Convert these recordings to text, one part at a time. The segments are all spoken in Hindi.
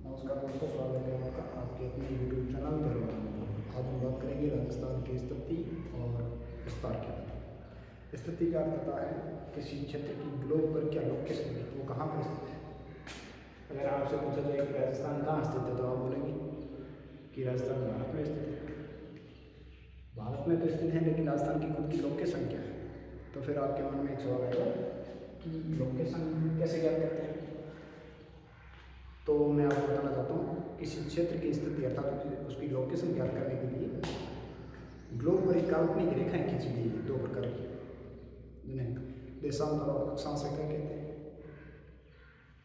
नमस्कार दोस्तों, स्वागत है आपका आपके अपने यूट्यूब चैनल धरोहर में। आज हम बात करेंगे राजस्थान की स्थिति और विस्तार के बारे में। स्थिति का अर्थ होता है किसी क्षेत्र की ग्लोब पर क्या लोकेशन है, वो कहाँ पर स्थित है। अगर आपसे पूछा जाए कि राजस्थान कहाँ स्थित है तो आप बोलेंगे कि राजस्थान भारत में स्थित है। भारत में तो स्थित है, लेकिन राजस्थान की खुद की लोकेशन क्या है। तो फिर आपके मन में एक सवाल आएगा कि लोकेशन कैसे ज्ञात करते हैं। तो मैं आपको बताना चाहता हूँ, किसी क्षेत्र की स्थिति अर्थात उसकी लोकेशन ज्ञात करने के लिए ग्लोब पर एक काल्पनिक रेखाएं खींची गई है दो प्रकार की, जिन्हें देशांतर और अक्षांश रेखा कहते हैं।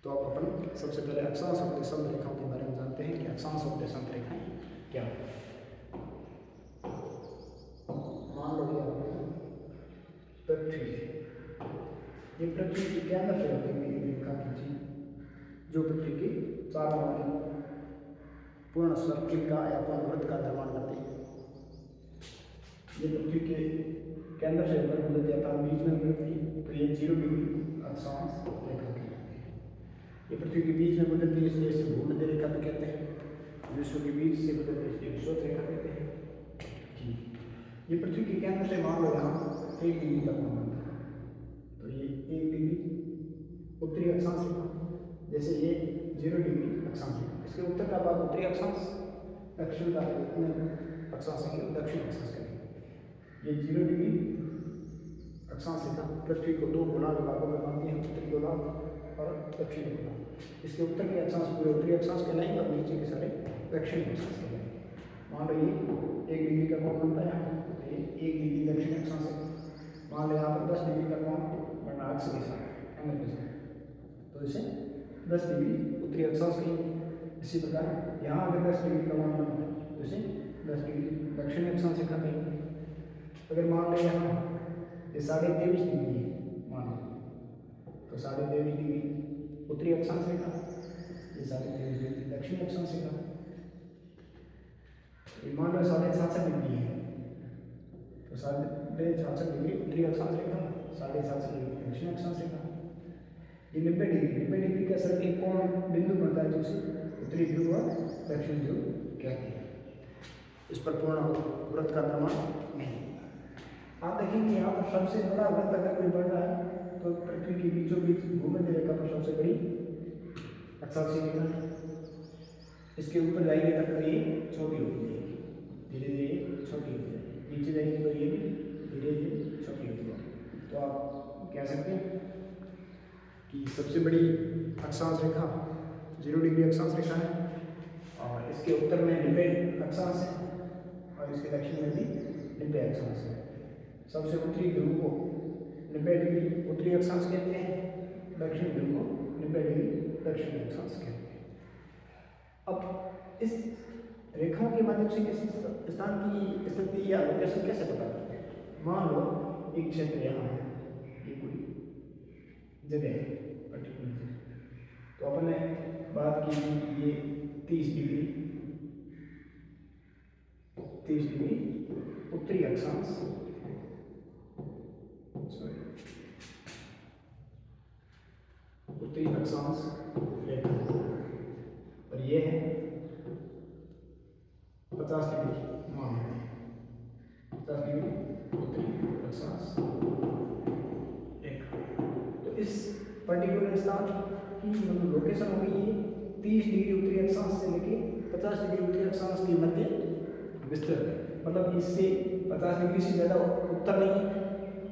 तो आप अपन सबसे पहले अक्षांश और देशांतर रेखाओं के बारे में जानते हैं कि अक्षांश और देशांतर रेखाएं क्या है। मान लो पृथ्वी, ये पृथ्वी की केंद्र से होती हुई रेखा खींची जो पृथ्वी के चारों ओर पूर्ण सर्किल का या पूर्ण वृत्त का निर्माण करती है। ये पृथ्वी के केंद्र से होकर गुजरती है, बीच में गुजरती है तो ये 0 डिग्री अक्षांश रेखा कहलाती है। ये पृथ्वी के बीच में गुजरती है, इसलिए इसे भूमध्य रेखा भी कहते हैं। विश्व के बीच से गुजरती है इसलिए विषुवत रेखा कहते हैं जी। ये पृथ्वी के केंद्र से मान लो यहाँ 1 डिग्री का कोण बनता है, तो ये 1 डिग्री उत्तरी अक्षांश रेखा, जैसे ये 0 डिग्री अक्षांश रेखा। इसके उत्तर का भाग उत्तरी अक्षांश, दक्षिण का अक्षांश है दक्षिण अक्षांश करेंगे। ये 0 डिग्री अक्षांश रेखा पृथ्वी को दो गोलार्ध भागों में बांटती है, उत्तरी गोलार्ध और दक्षिणी गोलार्ध। इसके उत्तर के अक्षांश पूरे उत्तरी अक्षांश कहलाएंगे और नीचे के सारे दक्षिणी अक्षांश कहलाएंगे। मान लो ये 1 डिग्री का कोण बनता है, ये 1 डिग्री दक्षिण अक्षांश है। मान लो यहाँ पर 10 डिग्री का कोण बनना अक्ष के साथ एंगल के साथ, तो इसे 10 डिग्री उत्तरी अक्षांश कहेंगे। इसी प्रकार यहाँ अगर 10 डिग्री का मान बना तो इसे 10 डिग्री दक्षिणी अक्षांश रेखा कहेंगे। अगर मान लें यहाँ ये 23.5 डिग्री है, मान लो तो 23.5 डिग्री उत्तरी अक्षांश रेखा, ये 23.5 डिग्री दक्षिणी अक्षांश रेखा। ये मान लो 66.5 डिग्री है, तो 66.5 डिग्री उत्तरी अक्षांश रेखा, 66.5 डिग्री दक्षिणी अक्षांश रेखा। ये 90 डिग्री का सिर्फ एक कोण बिंदु बनता है, जिसे उत्तरी ध्रुव और दक्षिण ध्रुव कहते हैं। इस पर पूर्ण वृत्त का निर्माण नहीं। आप देखेंगे यहाँ पर सबसे बड़ा वृत्त अगर कोई बन रहा है तो पृथ्वी के बीचों बीच भूमध्य रेखा पर सबसे बड़ी अक्षांशीय रेखा है। इसके ऊपर जाएंगे तक तो ये छोटी हो जाएगी, धीरे धीरे छोटी हो जाएगी, नीचे जाएंगे तो ये भी धीरे धीरे छोटी होती है। तो आप कह सकते हैं कि सबसे बड़ी अक्षांश रेखा 0 डिग्री अक्षांश रेखा है और इसके उत्तर में 90 अक्षांश है और इसके दक्षिण में भी 90 अक्षांश है। सबसे उत्तरी ध्रुव को 90 डिग्री उत्तरी अक्षांश कहते हैं, दक्षिण ध्रुव को 90 डिग्री दक्षिणी अक्षांश कहते हैं। अब इस रेखाओं के माध्यम से किसी स्थान की स्थिति या लोकेशन कैसे पता करते हैं। मान लो एक क्षेत्र यहाँ है, ये कोई जगह है पर्टिकुलर, तो अपन ने बात की ये 30 डिग्री उत्तरी अक्षांश, उत्तरी अक्षांश रेखा, और ये है 50 डिग्री मान लेते हैं, 50 डिग्री उत्तरी अक्षांश रेखा। तो इस पर्टिकुलर स्थान की मतलब लोकेशन हो गई है 30 डिग्री उत्तरी अक्षांश से लेके 50 डिग्री उत्तरी अक्षांश के मध्य विस्तृत है। मतलब इससे 50 डिग्री से ज़्यादा उत्तर नहीं है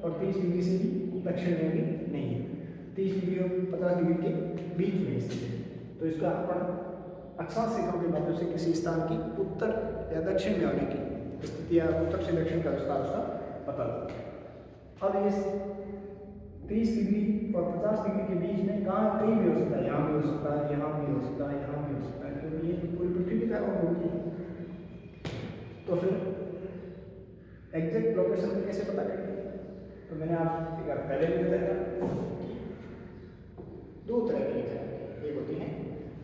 और 30 डिग्री से भी दक्षिण में भी नहीं है, 30 डिग्री और 50 डिग्री के बीच में स्थित है। तो इसका अपन अक्षांश रेखाओं के माध्यम से किसी स्थान की उत्तर या दक्षिण में होने की स्थिति या उत्तर से दक्षिण का विस्तार उसका पता लगता है। अब इस 30 डिग्री और 50 डिग्री के बीच में कहीं भी हो सकता है, यहाँ भी हो सकता है, यहाँ भी हो सकता है, यहाँ भी हो सकता है, क्योंकि ये पूरी पृथ्वी की तरह घूमती है। तो फिर एग्जैक्ट लोकेशन को कैसे पता करेंगे। तो मैंने आप एक बार पहले भी बताया कि 2 तरह की रेखा है, एक होती है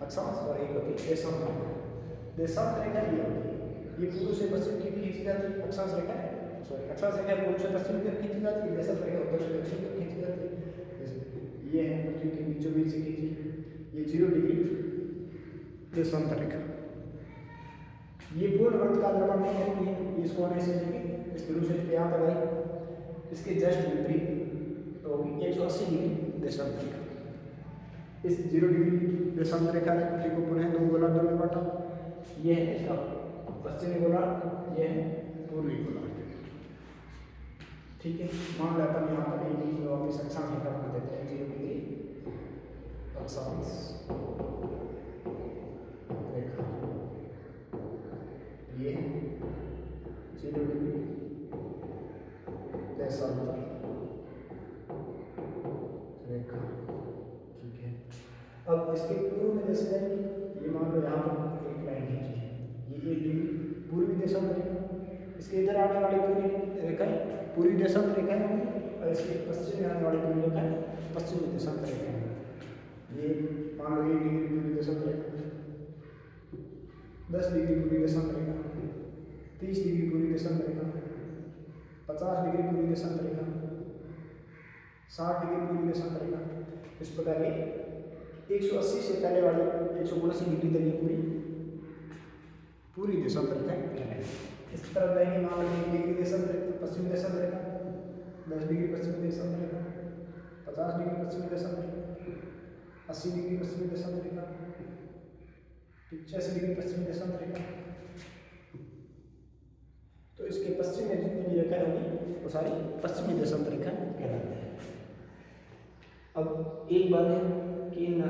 अक्षांश और एक होती है देशांतर रेखा। देशांतर रेखा ये होती है, ये पूर्व से पश्चिम की खींची जाती है। अक्षांश रेखा अक्षांश रेखा पूर्व से पश्चिम की खींची जाती है, देशांतर रेखा उत्तर से दक्षिण की खींची जाती है। ये है पृथ्वी के बीचों बीच से खींची, ये 0 डिग्री देशांतर रेखा। ये पूर्ण वृत्त का निर्माण नहीं करती है, इसको होने से लेके इस बिंदु से यहाँ तक आई, इसके जस्ट विपरीत तो होगी 180 डिग्री देशांतर रेखा। इस 0 डिग्री देशांतर रेखा ने पृथ्वी को पुनः 2 गोलार्धों में बांटा। ये है इसका पश्चिमी गोलार्ध, ये है पूर्वी गोलार्ध। ठीक है, मान लो अपन यहाँ पर एक वापस अक्षांश रेखा बना देते हैं, 0 डिग्री अक्षांश रेखा। ये 0 डिग्री देशांतर रेखा। ठीक है, अब इसके पूर्व में जैसे जाएंगे, ये मान लो यहाँ पर एक लाइन खींची है, ये 1 डिग्री पूर्वी देशांतर रेखा। इसके इधर आने वाली पूरी रेखाएं पूर्वी देशांतर रेखा है, और इसके पश्चिम में आने वाली पूरी रेखा है पश्चिमी देशांतर रेखा है। ये मान लो 1 डिग्री पूर्वी देशांतर रेखा, 10 डिग्री पूर्वी देशांतर रेखा, 30 डिग्री पूर्वी देशांतर रेखा, 50 डिग्री पूर्वी देशांतर रेखा, 60 डिग्री पूर्वी देशांतर रेखा। इस प्रकार ये 180 से पहले वाली 179 डिग्री तक ये पूरी देशांतर रेखा है। इस तरफ जाएंगे, मान लो 1 डिग्री देशांतर पश्चिमी देशांतर रेखा, 10 डिग्री पश्चिमी देशांतर रेखा, 50 डिग्री पश्चिमी देशांतर रेखा, 80 डिग्री पश्चिमी देशांतर रेखा, 85 डिग्री पश्चिमी देशांतर रेखा। तो इसके पश्चिम में जितनी भी रेखाएं होंगी वो सारी पश्चिमी देशांतर रेखा कहलाती है। अब एक बात है कि इन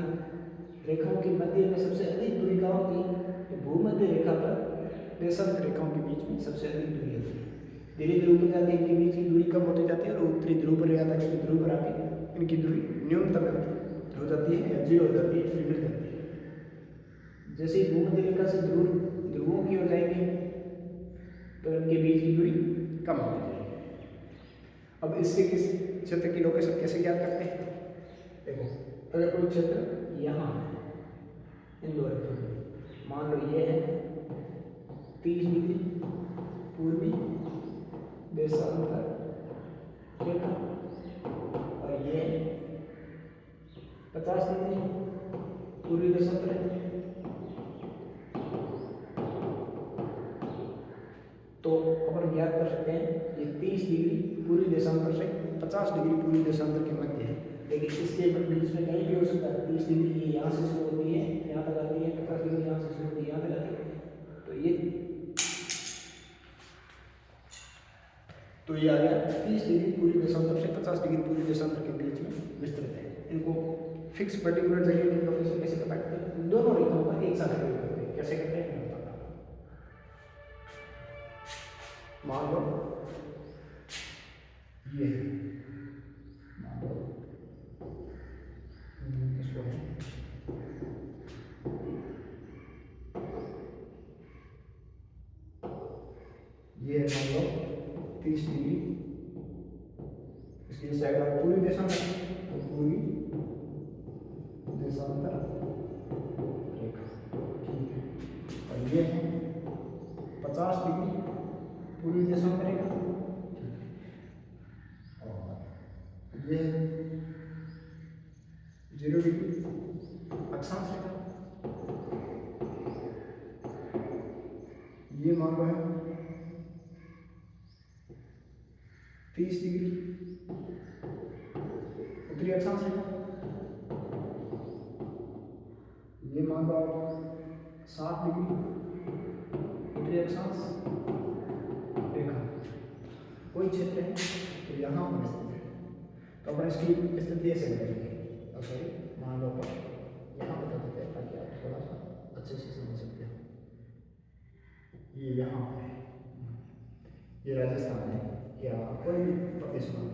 रेखाओं के मध्य में सबसे अधिक दूरी कहाँ होती है, तो भूमध्य रेखा पर देशांतर रेखाओं के बीच में सबसे अधिक दूरी होती है। धीरे धीरे ऊपर जाते इनके बीच की दूरी कम होती जाती है, और उत्तरी ध्रुव पर जाता है, ध्रुव पर आके इनकी दूरी न्यूनतम हो जाती है या 0 हो जाती है, फिर मिल जाती है। जैसे ही भूमध्य रेखा से ध्रुवों की ओर जाएंगे तो इनके बीच की दूरी कम होती जाएगी। अब इससे किस क्षेत्र की लोकेशन कैसे ज्ञात करते हैं, देखो अगर कोई क्षेत्र यहाँ इन दो रेखाओं में, मान लो ये है 30 डिग्री पूर्वी देशांतर रेखा, और ये 50 डिग्री पूर्वी देशांतर रेखा, तो अपन ज्ञात कर सकते हैं ये 30 डिग्री पूर्वी देशांतर से 50 डिग्री पूर्वी देशांतर के मध्य है। लेकिन इसके बीच में कहीं भी हो सकता है, 30 डिग्री ये यहाँ से शुरू होती है यहाँ तक आती है, 50 डिग्री यहाँ से शुरू होती है यहाँ तक आती है, तो ये आ गया 30 डिग्री पूर्वी देशांतर से 50 डिग्री पूर्वी देशांतर के बीच में विस्तृत है। इनको फिक्स पर्टिकुलर जगह की लोकेशन कैसे पता करते हैं, दोनों रेखाओं का एक साथ प्रयोग करते हैं। कैसे करते हैं, मान लो ये मान लो इसको है ये मान लो 30 डिग्री, इसकी साइड वाला पूरी देशांतर, पूरी देशांतर रेखा। ठीक है, और ये है 50 डिग्री पूरी देशांतर रेखा, और ये 0 डिग्री अक्षांश रेखा। ये मान लो है 30 डिग्री उत्तरी अक्षांश रेखा। ये मान लो 60 डिग्री उत्तरी अक्षांश रेखा। कोई क्षेत्र है तो यहाँ पर स्थित है, तो अपन इसकी स्थिति ऐसे करेंगे, सॉरी मान लो अपन यहाँ बता देते हैं ताकि आप थोड़ा सा अच्छे से समझ सकते हो। ये यहाँ है, ये राजस्थान है या कोई भी प्रदेश में,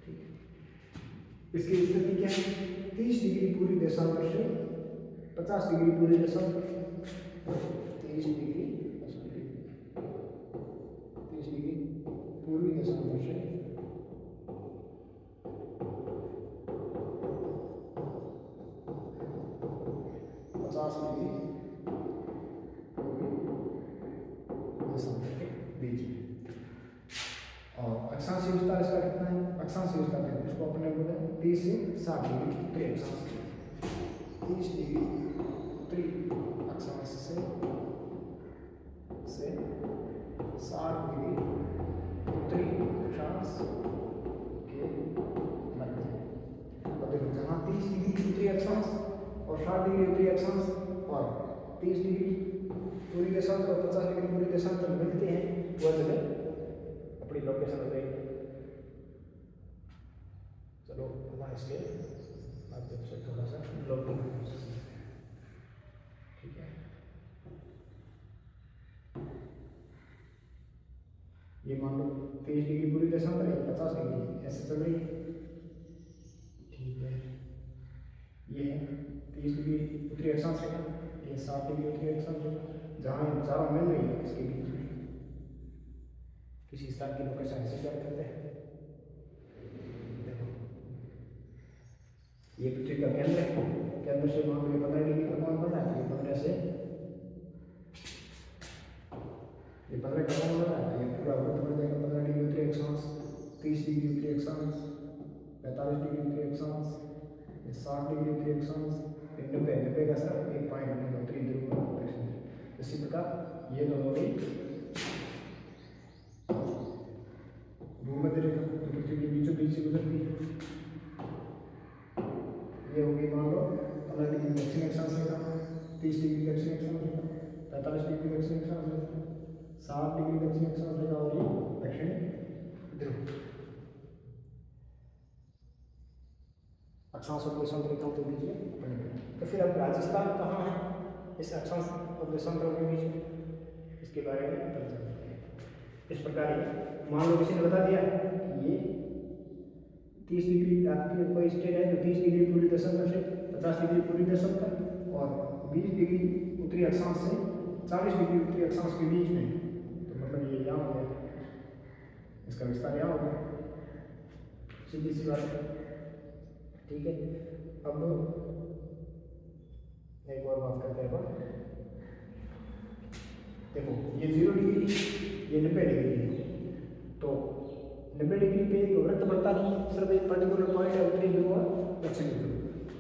ठीक है। इसकी स्थिति क्या है, 30 डिग्री पूर्वी देशांतर से 50 डिग्री पूर्वी देशांतर, 30 डिग्री पूर्वी देशांतर से 50 डिग्री देशांतर के बीच में। और अक्षांशीय विस्तार इसका कितना है, अक्षांशीय विस्तार है इसको अपने बोले 30 से 60 डिग्री उत्तरी अक्षांश, 30 डिग्री उत्तरी 60 डिग्री उत्तरी अक्षांश और 30 डिग्री पूर्वी देशांतर और 50 डिग्री पूर्वी देशांतर मिलते हैं, वह जगह अपनी लोकेशन हो गई। चलो हमारे इसके माध्यम से थोड़ा सा लोकेशन, ठीक है। ये मान लो 30 डिग्री पूर्वी देशांतर है, 50 डिग्री ऐसे चल रही है, ठीक है। ये है 30 डिग्री उत्तरी अक्षांश है, ये 60 डिग्री उत्तरी अक्षांश है, जहाँ ये चारों मिल रही है इसके बीच में किसी स्थान की लोकेशन ऐसे क्या करते हैं। देखो ये पृथ्वी का केंद्र है, केंद्र से मान लो 15 डिग्री का कोण बन रहा है, ये 15 से ये 15 का कोण बन रहा है, ये पूरा वृत्त बन जाएगा 15 डिग्री उत्तरी अक्षांश, 30 डिग्री उत्तरी अक्षांश, 45 डिग्री उत्तरी अक्षांश, 60 डिग्री उत्तरी अक्षांश, 90 का सिर्फ एक पॉइंट बनेगा उत्तरी ध्रुव। इसी प्रकार ये दोनों भी भूमध्य रेखा पृथ्वी के बीचों बीच से गुजरती है। ये होगी मान लो 15 डिग्री दक्षिण अक्षांश रेखा, 30 डिग्री दक्षिण अक्षांश रेखा, 45 डिग्री दक्षिण अक्षांश रेखा, 60 डिग्री दक्षिण अक्षांश रेखा और ये दक्षिणी ध्रुव। अक्षांश और देशांतर रेखाओं के बीच में। तो फिर अब राजस्थान कहाँ है इस अक्षांश और देशांतरों के बीच में, इसके बारे में पता चलता है। इस प्रकार मान लो किसी ने बता दिया कि ये 30 डिग्री आपकी कोई स्टेट है तो 30 डिग्री पूर्वी देशांतर से 50 डिग्री पूर्वी देशांतर और 20 डिग्री उत्तरी अक्षांश से 40 डिग्री उत्तरी अक्षांश के बीच में, तो मतलब ये यहाँ हो गया, इसका विस्तार यहाँ हो गया, सीधी सी बात है, ठीक है। अब एक और बात करते हैं। देखो ये 0 डिग्री, ये 90 डिग्री है, तो 90 डिग्री पे एक वृत्त बनता नहीं, सिर्फ एक पर्टिकुलर पॉइंट है उत्तरी ध्रुव और दक्षिणी ध्रुव।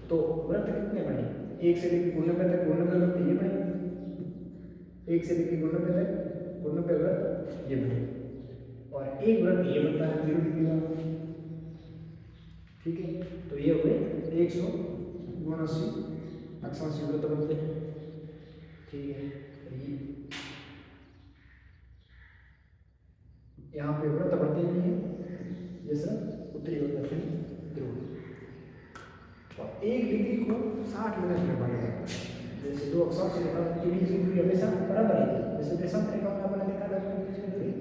तो वृत्त कितने बने, 1 से लेकर 90 तक 90 वृत्त ये बने, 1 से लेकर 90 तक 90 वृत्त ये बने, और एक वृत्त ये बनता है 0 डिग्री का, ठीक है। तो ये हुए 179 अक्षांशीय वृत्त बनते हैं, ठीक है। यहाँ पे वृत्त बढ़ते भी हैं, ये सब उत्तरी और दक्षिणी ध्रुव, और 1 डिग्री को 60 मिनट में बांटा जाता है। जैसे दो अक्षांश रेखा के बीच की दूरी हमेशा बराबर है, जैसे देशांतर रेखा में आपने देखा था बीच में दूरी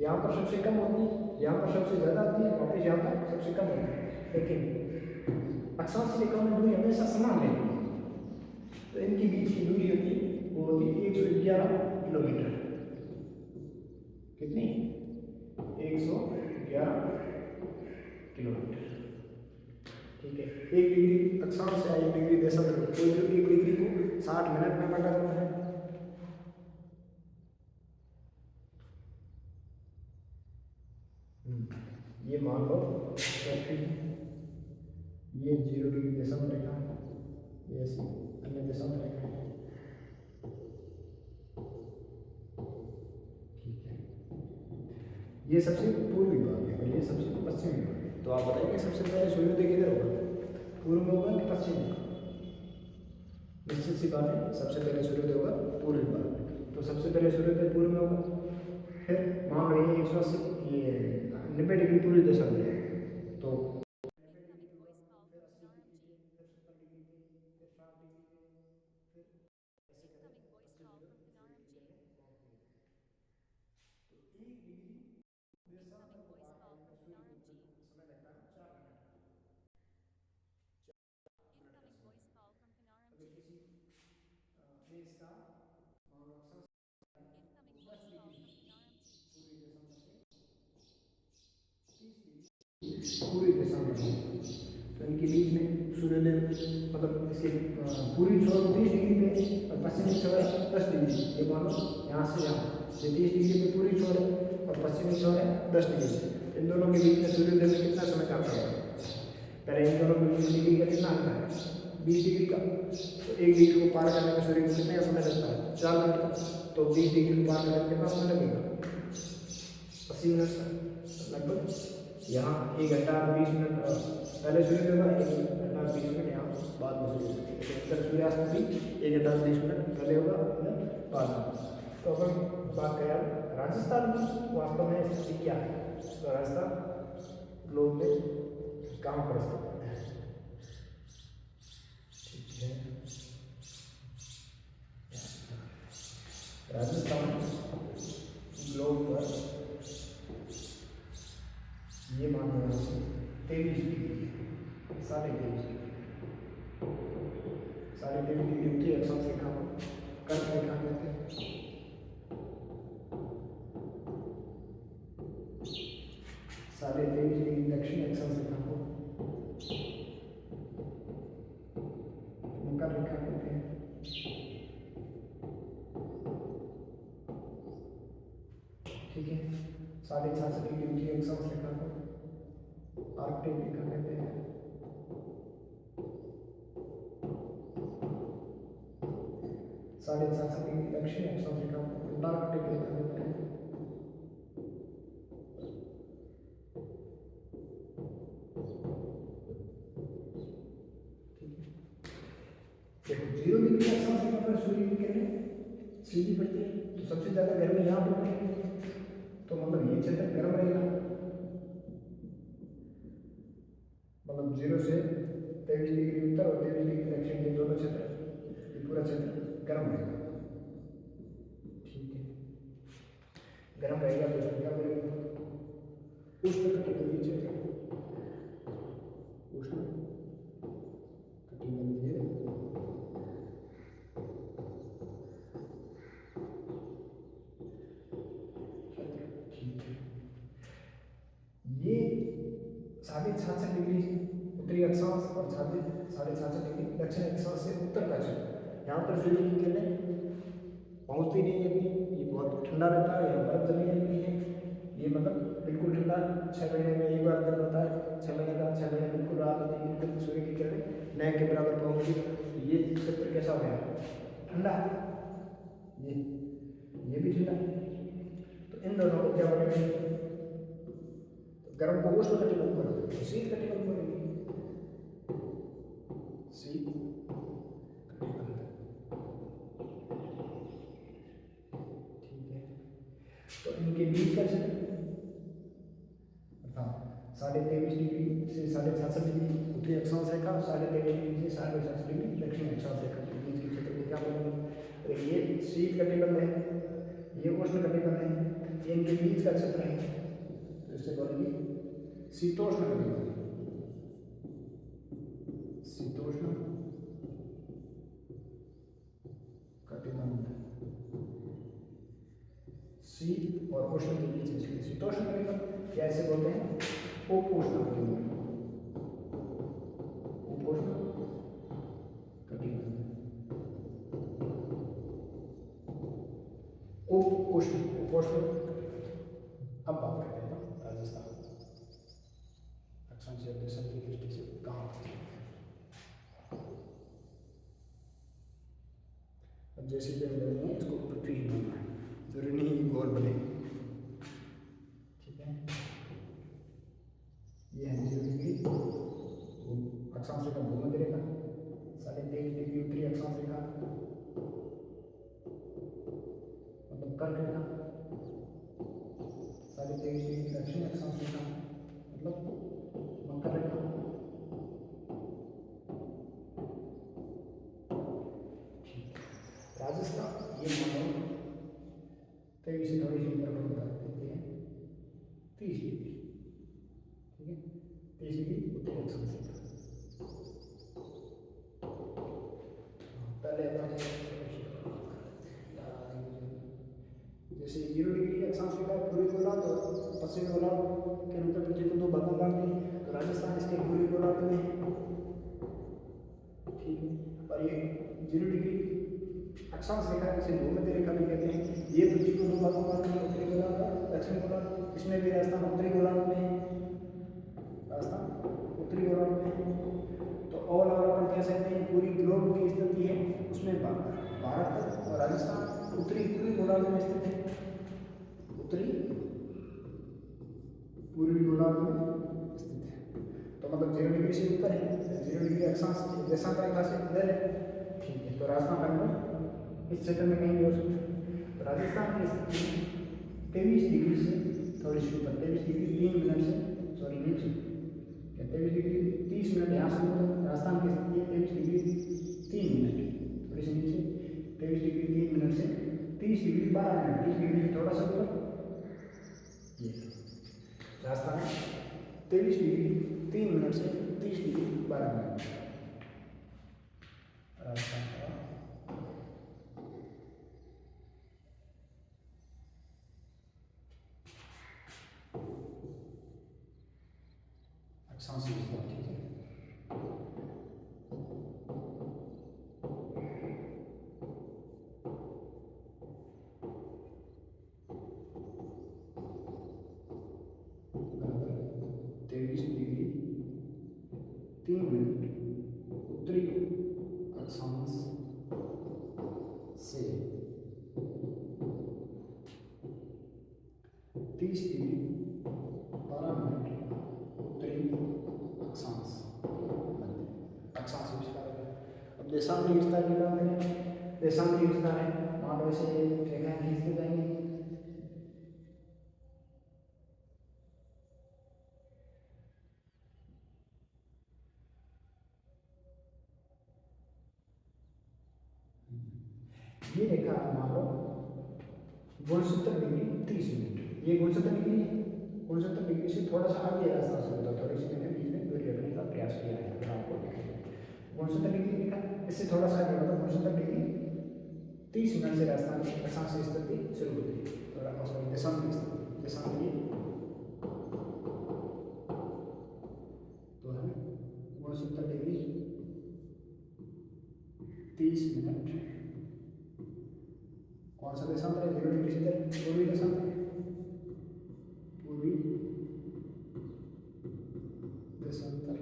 यहाँ पर सबसे कम होती है, यहाँ पर सबसे ज़्यादा होती है, वापस यहाँ पर सबसे कम होती है, लेकिन अक्षांश रेखा में दूरी हमेशा समान रहती है। तो इनकी बीच की दूरी होती है वो होती है 111 किलोमीटर। कितनी, 111 किलोमीटर, ठीक है। 1 डिग्री अक्षांश या 1 डिग्री देशांतर, कोई जो 1 डिग्री को 60 मिनट में बांटा जाता है। ये मान लो ये 0 डिग्री देशांतर रेखा है, ये ऐसी अन्य देशांतर रेखा है, ठीक है। ये सबसे पूर्वी भाग है और ये सबसे पश्चिमी भाग है। तो आप बताइए सबसे पहले सूर्योदय किधर होगा, पूर्व में होगा कि पश्चिम में? निश्चित सी बात है, सबसे पहले सूर्योदय होगा पूर्वी भाग में, तो सबसे पहले सूर्योदय पूर्व में होगा। फिर मान लो ये 180 ये 90 डिग्री पूर्वी देशांतर है, तो पूर्वी देशांतर है, तो इनके बीच में सूर्योदय मतलब इसके पूर्वी छोर 30 डिग्री पे और पश्चिमी छोर 10 डिग्री। ये मान लो यहाँ से यहाँ ये 30 डिग्री पे पूर्वी छोर है और पश्चिमी छोर है 10 डिग्री। इन दोनों के बीच में सूर्योदय में कितना समय का अंतर है? पहले इन दोनों के बीच डिग्री का कितना अंतर है? 20 डिग्री का। तो 1 डिग्री को पार करने में सूर्य को कितने का समय लगता है? 4 मिनट का। तो 20 डिग्री को पार करने में कितना समय लगेगा? 80 मिनट का लगभग। यहाँ 1 घंटा 20 मिनट पहले सूर्योदय होगा, 1 घंटा 20 मिनट यहाँ बाद में सूर्य, उत्तर सूर्यास्त भी 1:30 पहले होगा, बाद में। तो अगर बात करें राजस्थान में वास्तव में स्थिति क्या है, तो राजस्थान ग्लोब में कहाँ पर स्थित है? ठीक है, राजस्थान ग्लोब पर ये मान लो 23 डिग्री, 23.5 डिग्री, 23.5 डिग्री होती है अक्षांश रेखा को कर्क रेखा कहते हैं। 23.5 डिग्री दक्षिण अक्षांश रेखा को मकर रेखा कहते हैं। ठीक है, 66.5 डिग्री होती है अक्षांश रेखा को आर्कटिक रेखा कहते हैं। 66.5 डिग्री दक्षिण अक्षांश रेखा को अंटार्कटिक रेखा कहते हैं। देखो 0 डिग्री अक्षांश रेखा पर सूर्य की किरणें सीधी पड़ती है, तो सबसे ज्यादा गर्मी यहाँ पड़ती है, तो मतलब ये क्षेत्र गर्म रहेगा, मतलब 0 से 23 डिग्री उत्तर और 23 डिग्री दक्षिण, ये दोनों क्षेत्र, ये पूरा क्षेत्र गर्म रहेगा। ठीक है, गर्म रहेगा तो इसमें क्या बोलेगा, उष्णकटिबंधीय क्षेत्र, उष्णकटिबंधीय। ये 66.5 डिग्री उत्तरी अक्षांश और 66.5 डिग्री दक्षिण अक्षांश से उत्तर का क्षेत्र, यहाँ पर सूर्य की किरणें पहुँचती नहीं है अपनी, ये बहुत ठंडा रहता है, यहाँ बर्फ जमी रहती है, ये मतलब बिल्कुल ठंडा, 6 महीने में एक बार दिन होता है, 6 महीने का 6 महीने बिल्कुल रात होती है, बिल्कुल सूर्य की किरणें नए के बराबर पहुँचती है। तो ये क्षेत्र कैसा हो गया, ठंडा, ये भी ठंडा, तो इन दोनों को क्या बोलेंगे, गर्म को उष्ण कटिबंध बोलेंगे, तो शीत कटिबंध बोलेंगे, शीत कटिबंध। ठीक है, तो इनके बीच का क्षेत्र अर्थात 23.5 डिग्री से 66.5 डिग्री उत्तरी अक्षांश रेखा, 23.5 डिग्री से 66.5 डिग्री दक्षिण अक्षांश रेखा के बीच के क्षेत्र को क्या बोलेंगे, तो ये शीत कटिबंध है, ये उष्ण कटिबंध है, ये इनके बीच का क्षेत्र है, तो इससे बोलेंगे शीतोष्ण कटिबंध, शीतोष्ण कटिबंध, शीत और उष्ण के बीच इसलिए शीतोष्ण कटिबंध, या ऐसे बोलते हैं उपोष्ण कटिबंध, उपोष्ण कटिबंध, उपोष्ण, उपोष्ण। अब बात करते हैं राजस्थान अक्षांशीय अध्यक्षण की दृष्टि से कहाँ, अब जैसे कि हम है इसको पृथ्वी ही मानना है, जरूरी नहीं ये गोल बने। ठीक है, ये है 0 डिग्री अक्षांश रेखा भूमध्य रेखा, 23.5 डिग्री उत्तरी अक्षांश रेखा मतलब कर्क रेखा, 23.5 डिग्री दक्षिण अक्षांश रेखा मतलब मकर रेखा। राजस्थान ये मानो 23 से थोड़ी सी ऊपर बता देते हैं 30 डिग्री। ठीक है, 30 डिग्री उत्तरी अक्षांश रेखा। पहले जैसे 0 डिग्री अक्षांश रेखा पूर्वी गोलार्ध और पश्चिमी गोलार्ध के रूप में पृथ्वी को दो भागों में बांटती है, तो राजस्थान इसके पूर्वी गोलार्ध में है। ठीक है, और ये 0 डिग्री अक्षांश रेखा जिसे भूमध्य रेखा भी कहते हैं, ये पृथ्वी को दो भागों में बांटती है, उत्तरी गोलार्ध और दक्षिणी गोलार्ध। इसमें भी राजस्थान उत्तरी गोलार्ध में है, राजस्थान उत्तरी गोलार्ध में है। तो ऑल ओवर अपन कह सकते हैं पूरी ग्लोब की स्थिति है उसमें भारत और राजस्थान उत्तरी पूर्वी गोलार्ध में स्थित है, उत्तरी पूर्वी गोलार्ध में स्थित है। तो मतलब 0 डिग्री से ऊपर है, 0 डिग्री अक्षांश देशांतर रेखा से इधर है। ठीक है, तो राजस्थान लगभग इस क्षेत्र में कहीं भी हो सकता है। तो राजस्थान की स्थिति 23 डिग्री से थोड़ी सी ऊपर, 23 डिग्री 3 मिनट से सॉरी नीचे, 23 डिग्री 30 मिनट यहाँ से ऊपर राजस्थान की स्थिति है 23 डिग्री 3 मिनट थोड़ी सी नीचे, 23 डिग्री 3 मिनट से 30 डिग्री 12 मिनट, 30 डिग्री से थोड़ा सा ऊपर ये राजस्थान है 23 डिग्री 3 मिनट से 30 डिग्री 12 मिनट राजस्थान का अक्षांश विस्तार। ठीक है, बराबर 23 डिग्री 3 मिनट उत्तरी अक्षांश से 30 डिग्री 12 मिनट उत्तरी अक्षांश अक्षांश विस्तार है। अब देशांतरी विस्तार की बात करें, देशांतरी विस्तार है, मान लो ऐसे रेखाएं खींचते जाएंगे, ये रेखा मान लो 69 डिग्री 30 मिनट, ये 69 डिग्री से थोड़ा सा आगे रास्ता से होता, थोड़ी सी मैंने बीच में दूरी रखने का प्रयास किया है, फिर आपको दिखाएंगे 69 डिग्री लिखा, इससे थोड़ा सा आगे होता 69 डिग्री 30 मिनट से राजस्थान की अक्षांश स्थिति शुरू होती है, सॉरी देशांतरी देशांतरी तो है 69 डिग्री 30 मिनट कौन सा देशांतर है, 0 डिग्री से पूर्वी देशांतर, पूर्वी देशांतर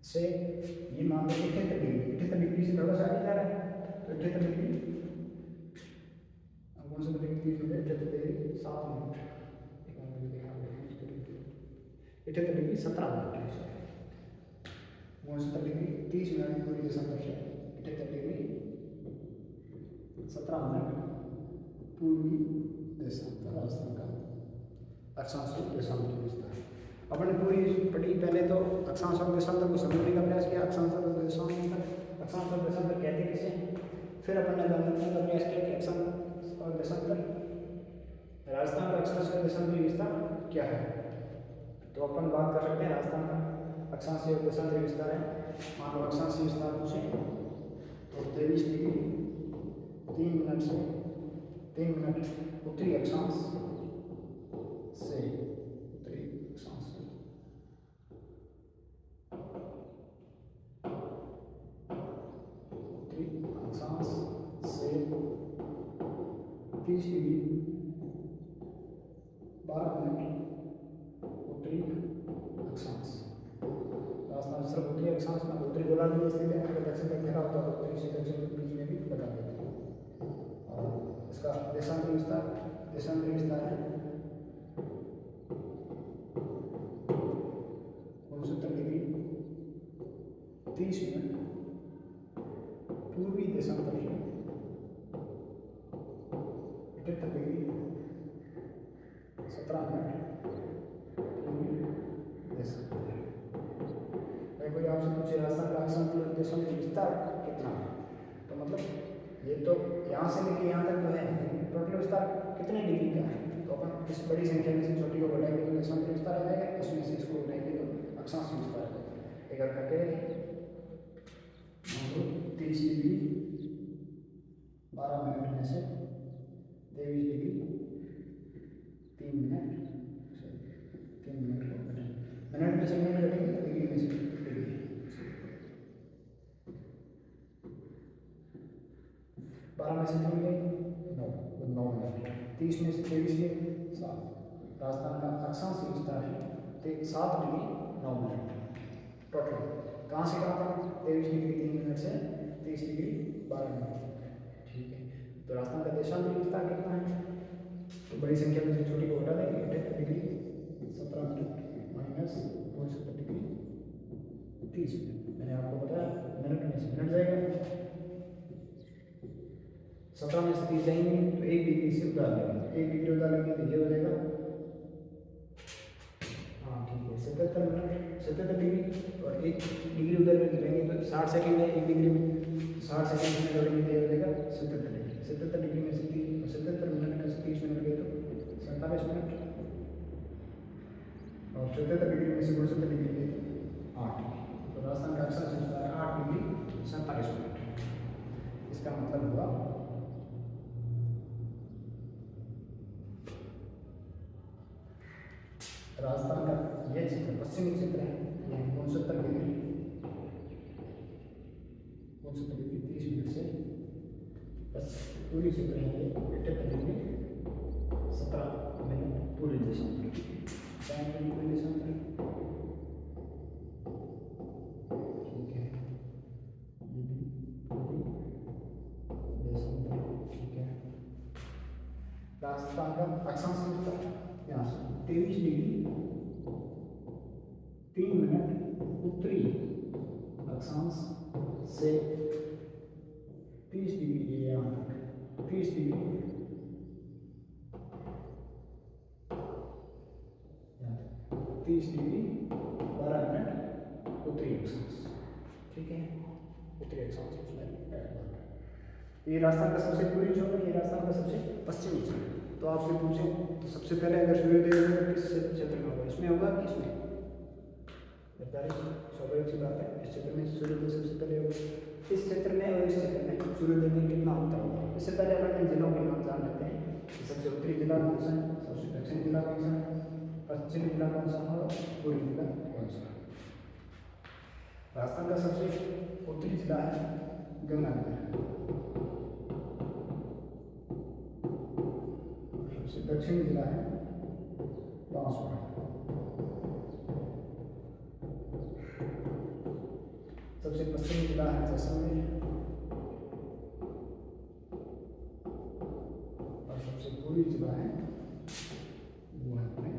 से ये मान लो 78 डिग्री से थोड़ा सा आगे जा रहा है, तो 78 degree 69 degree 78 degree 7 minute 78 degree 17 minute है, 69 डिग्री 30 मिनट पूर्वी देशांतर से 78 डिग्री 17 मिनट पूर्वी देशांतर राजस्थान का अक्षांश और देशांतर विस्तार। अपने पूरी पढ़ी, पहले तो अक्षांश और देशांतर को समझने का प्रयास किया, अक्षांश और देशांतर कहते किसे, फिर अपन ने जानने का प्रयास किया कि अक्षांश और देशांतर राजस्थान का अक्षांश और देशांतरी विस्तार क्या है। तो अपन बात कर सकते हैं राजस्थान का अक्षांश और देशांतरी विस्तार है। मान लो अक्षांश विस्तार पूछे तो 23 डिग्री 3 मिनट से 3 मिनट उत्तरी अक्षांश से उत्तरी अक्षांश से उत्तरी अक्षांश से 30 डिग्री 12 मिनट उत्तरी अक्षांश। राजस्थान सिर्फ उत्तरी अक्षांश में उत्तरी गोलार्ध में स्थित है, अगर दक्षिण में घेरा होता है तो उत्तरी से दक्षिण के बीच में भी बता देते हैं। और इसका देशांतरी विस्तार है 69 डिग्री 30 मिनट पूर्वी देशांतर से 78 डिग्री 17 मिनट पूर्वी देशांतर। कोई आपसे पूछे राजस्थान का अक्षांश देशांतरी विस्तार कितना है, तो मतलब ये तो यहाँ से लेके यहाँ तक तो है, टोटल विस्तार कितने डिग्री का है, तो अपन इस बड़ी संख्या में से छोटी को बढ़ाएंगे तो देशांतरी विस्तार आ जाएगा, उसमें से इसको बढ़ाएंगे तो अक्षांश विस्तार आ जाएगा। एक बार करके 30 डिग्री 12 मिनट में से 23 डिग्री 3 मिनट को घटाएं, मिनट में से मिनट घटेंगे तो डिग्री में से डिग्री, 12 में से 3 गए 9 मिनट, 30 में से 23 गए 7। राजस्थान का अक्षांश विस्तार है 7 डिग्री 9 मिनट टोटल। कहाँ से कहाँ तक, 23 डिग्री 3 मिनट से 30 डिग्री 12 मिनट। ठीक है, तो राजस्थान का देशांतरी विस्तार कितना है, तो बड़ी संख्या में से छोटी को हटा देंगे, 78 डिग्री 17 मिनट माइनस 60 मैंने आपको बताया मिनट में से मिनट जाएगा, 17 में से 30 जाएंगे तो 1 डिग्री से उधार लेंगे, 1 डिग्री उधार लेंगे तो ये हो जाएगा, हाँ ठीक है 77 मिनट 77 डिग्री, और 1 डिग्री उधर लेंगे तो 60 सेकेंड है 1 डिग्री में, 60 सेकेंड में जोड़ेंगे तो ये हो जाएगा 77 डिग्री, 77 डिग्री में से 77 मिनट में से 30 मिनट गए तो 47 मिनट, और 77 डिग्री में से 69 डिग्री गए तो 8, तो राजस्थान का अक्षांश होता है 8 डिग्री 47 मिनट। इसका मतलब हुआ राजस्थान का यह क्षेत्र पश्चिमी क्षेत्र है, यह 69 डिग्री 30 मिनट से पूरी क्षेत्र है 78 डिग्री 17 मिनट पूरी देशांतर, ठीक है, ये भी पूरी देशांतर, ठीक है। राजस्थान का अक्षांश यहाँ से 23 डिग्री 3 मिनट उत्तरी अक्षांश से 30 डिग्री यहाँ तक 30 डिग्री 30 डिग्री 12 मिनट उत्तरी अक्षांश, ठीक है, उत्तरी अक्षांश ये राजस्थान का सबसे पूर्वी छोर है, ये राजस्थान का सबसे पश्चिमी छोर है। तो आपसे पूछें तो सबसे पहले अगर सूर्योदय होगा किस क्षेत्र में होगा, इसमें होगा कि इसमें, स्वाभाविक सी बात है, इस क्षेत्र में सूर्योदय सबसे पहले होगा, इस क्षेत्र में और इस क्षेत्र में सूर्योदय में कितना अंतर होगा। इससे पहले अपन जिलों के नाम जान लेते हैं, सबसे उत्तरी जिला कौन सा है, सबसे दक्षिणी जिला कौन सा है, पश्चिमी जिला कौन सा है और पूर्वी जिला कौन सा है। राजस्थान का सबसे उत्तरी जिला है गंगानगर, सबसे दक्षिणी जिला है बांसवाड़ा, सबसे पश्चिमी जिला है जैसलमेर, और सबसे पूर्वी जिला है वो है अपने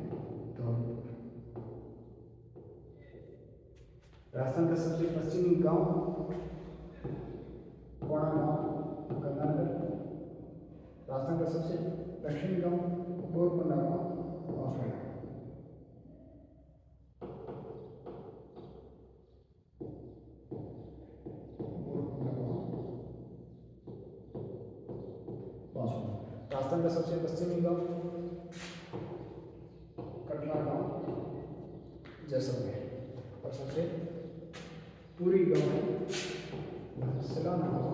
धौलपुर। राजस्थान का सबसे पश्चिमी गांव कोड़ा गांव गंगानगर, राजस्थान का सबसे दक्षिणी गांव गोरकुंडा गांव बांसवाड़ा। राजस्थान का सबसे पश्चिमी गांव कटरा गांव जैसलमेर, और सबसे पूर्वी गांव है सिलाना गांव